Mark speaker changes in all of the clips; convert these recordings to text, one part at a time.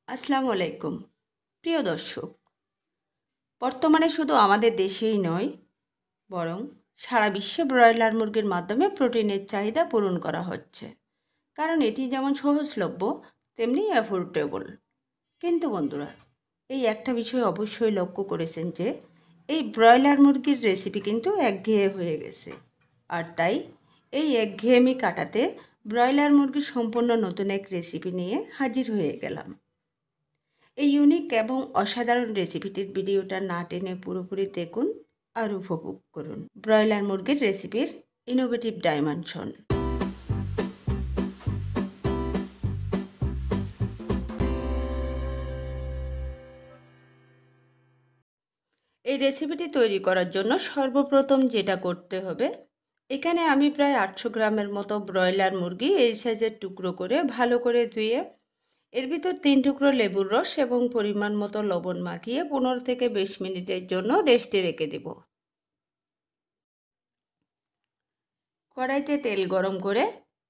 Speaker 1: আসসালামু আলাইকুম প্রিয় দর্শক। বর্তমানে শুধু আমাদের দেশেই নয়, বরং সারা বিশ্বে ব্রয়লার মুরগির মাধ্যমে প্রোটিনের চাহিদা পূরণ করা হচ্ছে। কারণ এটি যেমন সহজলভ্য, তেমনি অ্যাফোর্ডেবল। কিন্তু বন্ধুরা, এই একটা বিষয় অবশ্যই লক্ষ্য করেছেন যে এই ব্রয়লার মুরগির রেসিপি কিন্তু একঘেয়ে হয়ে গেছে। আর তাই এই একঘেয়েমি কাটাতে ব্রয়লার মুরগির সম্পূর্ণ নতুন এক রেসিপি নিয়ে হাজির হয়ে গেলাম। এই ইউনিক এবং অসাধারণ রেসিপিটির ভিডিওটা না টেনে পুরোপুরি দেখুন আর উপভোগ করুন ব্রয়লার মুরগির রেসিপির ইনোভেটিভ ডাইমেনশন। এই রেসিপিটি তৈরি করার জন্য সর্বপ্রথম যেটা করতে হবে, এখানে আমি প্রায় 800 গ্রামের মতো ব্রয়লার মুরগি এই সাইজের টুকরো করে ভালো করে ধুয়ে এর ভিতর 3 টুকরো লেবুর রস এবং পরিমাণ মতো লবণ মাখিয়ে 15 থেকে 20 মিনিটের জন্য রেস্টে রেখে দেব। কড়াইতে তেল গরম করে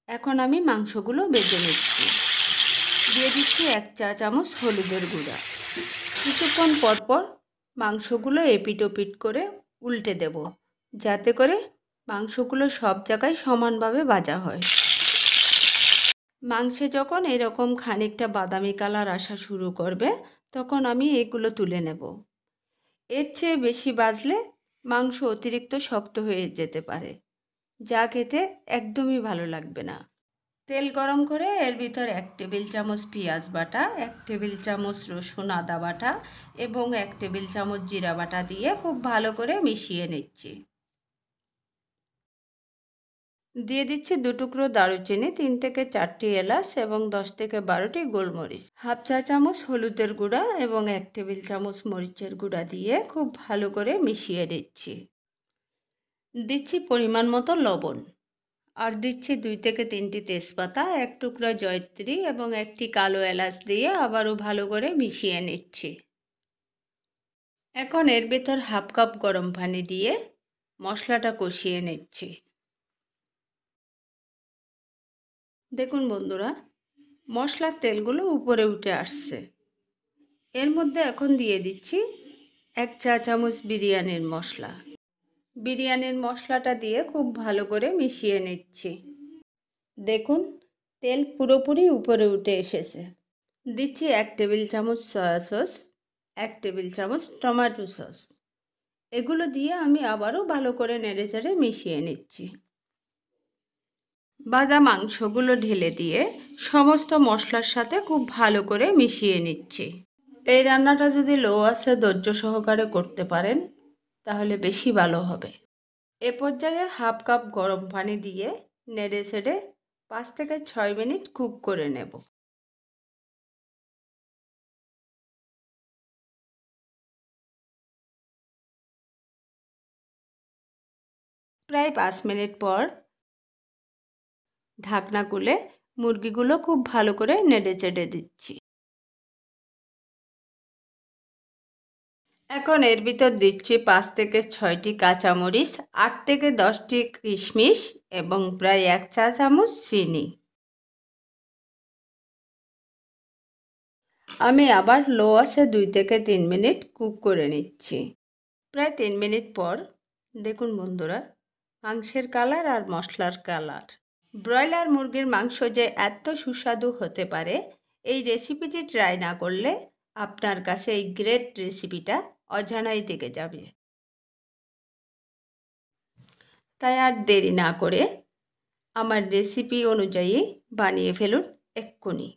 Speaker 1: এখন আমি মাংসগুলো ভেজে নিচ্ছি। দিয়ে দিচ্ছি 1 চা চামচ হলুদের গুঁড়া। কিছুক্ষণ পরপর মাংসগুলো এপিট ওপিট করে উল্টে দেব, যাতে করে মাংসগুলো সব জায়গায় সমানভাবে ভাজা হয়। মাংসে যখন এরকম খানিকটা বাদামি কালার আসা শুরু করবে, তখন আমি এগুলো তুলে নেব। এর চেয়ে বেশি ভাজলে মাংস অতিরিক্ত শক্ত হয়ে যেতে পারে, যা খেতে একদমই ভালো লাগবে না। তেল গরম করে এর ভিতর 1 টেবিল চামচ পেঁয়াজ বাটা, 1 টেবিল চামচ রসুন আদা বাটা এবং 1 টেবিল চামচ জিরা বাটা দিয়ে খুব ভালো করে মিশিয়ে নিচ্ছি। দিয়ে দিচ্ছি 2 টুকরো দারুচিনি, 3 থেকে 4টি এলাচ এবং 10 থেকে 12টি গোলমরিচ। হাফ চা চামচ হলুদের গুঁড়া এবং 1 টেবিল চামচ মরিচের গুঁড়া দিয়ে খুব ভালো করে মিশিয়ে নিচ্ছি। দিচ্ছি পরিমাণ মতো লবণ। আর দিচ্ছি 2 থেকে 3টি তেজপাতা, 1 টুকরা জয়ত্রী এবং 1টি কালো এলাচ দিয়ে আবারও ভালো করে মিশিয়ে নিচ্ছি। এখন এর ভেতর হাফ কাপ গরম পানি দিয়ে মশলাটা কষিয়ে নিচ্ছি। দেখুন বন্ধুরা, মশলার তেলগুলো উপরে উঠে আসছে। এর মধ্যে এখন দিয়ে দিচ্ছি 1 চা চামচ বিরিয়ানির মশলা। বিরিয়ানির মশলাটা দিয়ে খুব ভালো করে মিশিয়ে নিচ্ছি। দেখুন, তেল পুরোপুরি উপরে উঠে এসেছে। দিচ্ছি 1 টেবিল চামচ সয়া সস, 1 টেবিল চামচ টমেটো সস। এগুলো দিয়ে আমি আবারও ভালো করে নেড়েচেড়ে মিশিয়ে নিচ্ছি। ভাজা মাংসগুলো ঢেলে দিয়ে সমস্ত মশলার সাথে খুব ভালো করে মিশিয়ে নিচ্ছি। এই রান্নাটা যদি লো আঁচে ধৈর্য সহকারে করতে পারেন, তাহলে বেশি ভালো হবে। এ পর্যায়ে হাফ কাপ গরম পানি দিয়ে নেড়েচেড়ে 5 থেকে 6 মিনিট কুক করে নেব। প্রায় 5 মিনিট পর ঢাকনা খুলে মুরগিগুলো খুব ভালো করে নেড়েচেড়ে দিচ্ছি। এখন এর ভিতর দিচ্ছি 5 থেকে 6টি কাঁচামরিচ, 8 থেকে 10টি কিশমিশ এবং প্রায় 1 চা চামচ চিনি। আমি আবার লো আঁচে 2 থেকে 3 মিনিট কুক করে নিচ্ছি। প্রায় 3 মিনিট পর দেখুন বন্ধুরা, মাংসের কালার আর মশলার কালার। ব্রয়লার মুরগির মাংস যে এত সুস্বাদু হতে পারে, এই রেসিপিটি ট্রাই না করলে আপনার কাছে এই গ্রেট রেসিপিটা অজানাই থেকে যাবে। তাই আর দেরি না করে আমার রেসিপি অনুযায়ী বানিয়ে ফেলুন এক্ষুনি।